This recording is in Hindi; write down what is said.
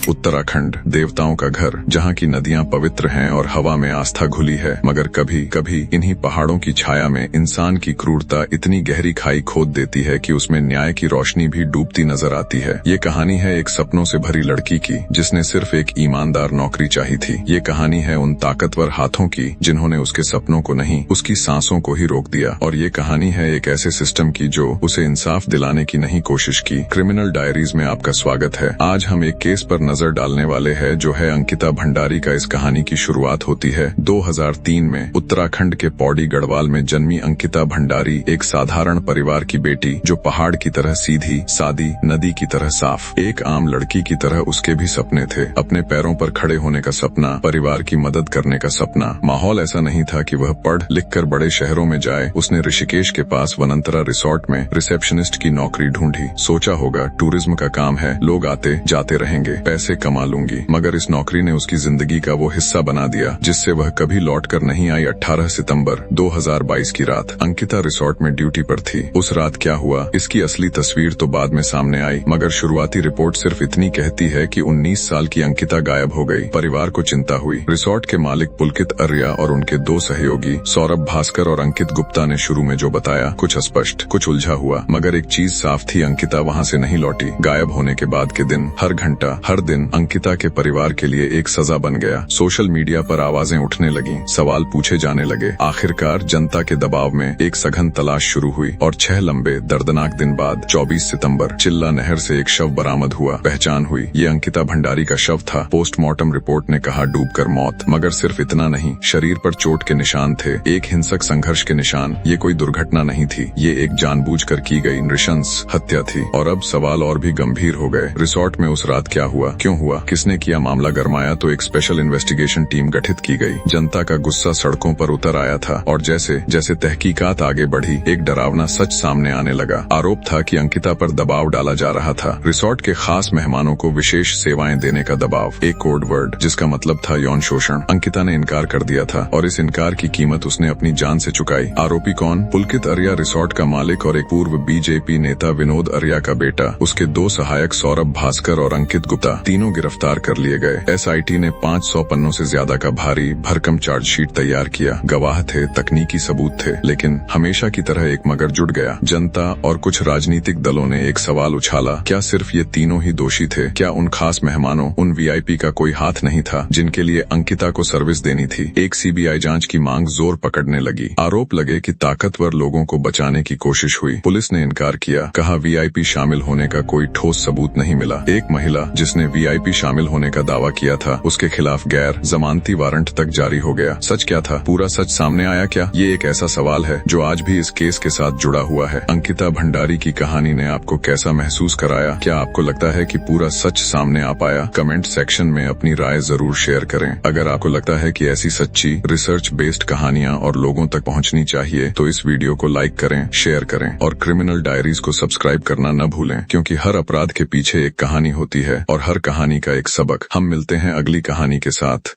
उत्तराखंड, देवताओं का घर, जहाँ की नदियाँ पवित्र हैं और हवा में आस्था घुली है, मगर कभी कभी इन्हीं पहाड़ों की छाया में इंसान की क्रूरता इतनी गहरी खाई खोद देती है कि उसमें न्याय की रोशनी भी डूबती नजर आती है। ये कहानी है एक सपनों से भरी लड़की की जिसने सिर्फ एक ईमानदार नौकरी चाही थी। ये कहानी है उन ताकतवर हाथों की जिन्होंने उसके सपनों को नहीं, उसकी सांसों को ही रोक दिया। और ये कहानी है एक ऐसे सिस्टम की जो उसे इंसाफ दिलाने की नहीं कोशिश की। क्रिमिनल डायरीज में आपका स्वागत है। आज हम एक केस पर नजर डालने वाले हैं जो है अंकिता भंडारी का। इस कहानी की शुरुआत होती है 2003 में उत्तराखंड के पौड़ी गढ़वाल में जन्मी अंकिता भंडारी एक साधारण परिवार की बेटी जो पहाड़ की तरह सीधी सादी, नदी की तरह साफ, एक आम लड़की की तरह उसके भी सपने थे। अपने पैरों पर खड़े होने का सपना, परिवार की मदद करने का सपना। माहौल ऐसा नहीं था कि वह पढ़ लिख कर बड़े शहरों में जाए। उसने ऋषिकेश के पास वनंतरा रिसोर्ट में रिसेप्शनिस्ट की नौकरी ढूंढी। सोचा होगा टूरिज्म का काम है, लोग आते जाते रहेंगे, पैसे कमा लूंगी। मगर इस नौकरी ने उसकी जिंदगी का वो हिस्सा बना दिया जिससे वह कभी लौट कर नहीं आई। 18 सितंबर 2022 की रात अंकिता रिसोर्ट में ड्यूटी पर थी। उस रात क्या हुआ, इसकी असली तस्वीर तो बाद में सामने आई, मगर शुरुआती रिपोर्ट सिर्फ इतनी कहती है कि 19 साल की अंकिता गायब हो गई। परिवार को चिंता हुई। रिसोर्ट के मालिक पुलकित आर्या और उनके 2 सहयोगी सौरभ भास्कर और अंकित गुप्ता ने शुरू में जो बताया कुछ अस्पष्ट, कुछ उलझा हुआ, मगर एक चीज साफ थी, अंकिता वहाँ से नहीं लौटी। गायब होने के बाद के दिन, हर घंटा, हर दिन अंकिता के परिवार के लिए एक सजा बन गया। सोशल मीडिया पर आवाजें उठने लगी, सवाल पूछे जाने लगे। आखिरकार जनता के दबाव में एक सघन तलाश शुरू हुई और 6 लंबे दर्दनाक दिन बाद 24 सितंबर चिल्ला नहर से एक शव बरामद हुआ। पहचान हुई, ये अंकिता भंडारी का शव था। पोस्टमार्टम रिपोर्ट ने कहा डूबकर मौत, मगर सिर्फ इतना नहीं, शरीर पर चोट के निशान थे, एक हिंसक संघर्ष के निशान। ये कोई दुर्घटना नहीं थी, ये एक जानबूझकर की गई नृशंस हत्या थी। और अब सवाल और भी गंभीर हो गए। रिसोर्ट में उस रात क्या हुआ, क्यों हुआ, किसने किया? मामला गरमाया तो एक स्पेशल इन्वेस्टिगेशन टीम गठित की गई। जनता का गुस्सा सड़कों पर उतर आया था और जैसे जैसे तहकीकात आगे बढ़ी एक डरावना सच सामने आने लगा। आरोप था कि अंकिता पर दबाव डाला जा रहा था, रिसोर्ट के खास मेहमानों को विशेष सेवाएं देने का दबाव, एक कोड वर्ड जिसका मतलब था यौन शोषण। अंकिता ने इनकार कर दिया था और इस इनकार की कीमत उसने अपनी जान से चुकाई। आरोपी कौन? पुलकित आर्या रिसोर्ट का मालिक और एक पूर्व बीजेपी नेता विनोद आर्या का बेटा, उसके 2 सहायक सौरभ भास्कर और अंकित गुप्ता, तीनों गिरफ्तार कर लिए गए। एसआईटी ने 500 पन्नों से ज्यादा का भारी भरकम चार्जशीट तैयार किया। गवाह थे, तकनीकी सबूत थे, लेकिन हमेशा की तरह एक मगर जुड़ गया। जनता और कुछ राजनीतिक दलों ने एक सवाल उछाला, क्या सिर्फ ये तीनों ही दोषी थे? क्या उन खास मेहमानों, उन वीआईपी का कोई हाथ नहीं था जिनके लिए अंकिता को सर्विस देनी थी? एक सीबीआई जांच की मांग जोर पकड़ने लगी। आरोप लगे कि ताकतवर लोगों को बचाने की कोशिश हुई। पुलिस ने इनकार किया, कहा वीआईपी शामिल होने का कोई ठोस सबूत नहीं मिला। एक महिला जिसने वीआईपी शामिल होने का दावा किया था, उसके खिलाफ गैर जमानती वारंट तक जारी हो गया। सच क्या था? पूरा सच सामने आया क्या? ये एक ऐसा सवाल है जो आज भी इस केस के साथ जुड़ा हुआ है। अंकिता भंडारी की कहानी ने आपको कैसा महसूस कराया? क्या आपको लगता है कि पूरा सच सामने आ पाया? कमेंट सेक्शन में अपनी राय जरूर शेयर करें। अगर आपको लगता है कि ऐसी सच्ची रिसर्च बेस्ड कहानियां और लोगों तक पहुंचनी चाहिए तो इस वीडियो को लाइक करें, शेयर करें और क्रिमिनल डायरीज को सब्सक्राइब करना न भूलें, क्योंकि हर अपराध के पीछे एक कहानी होती है और हर कहानी का एक सबक। हम मिलते हैं अगली कहानी के साथ।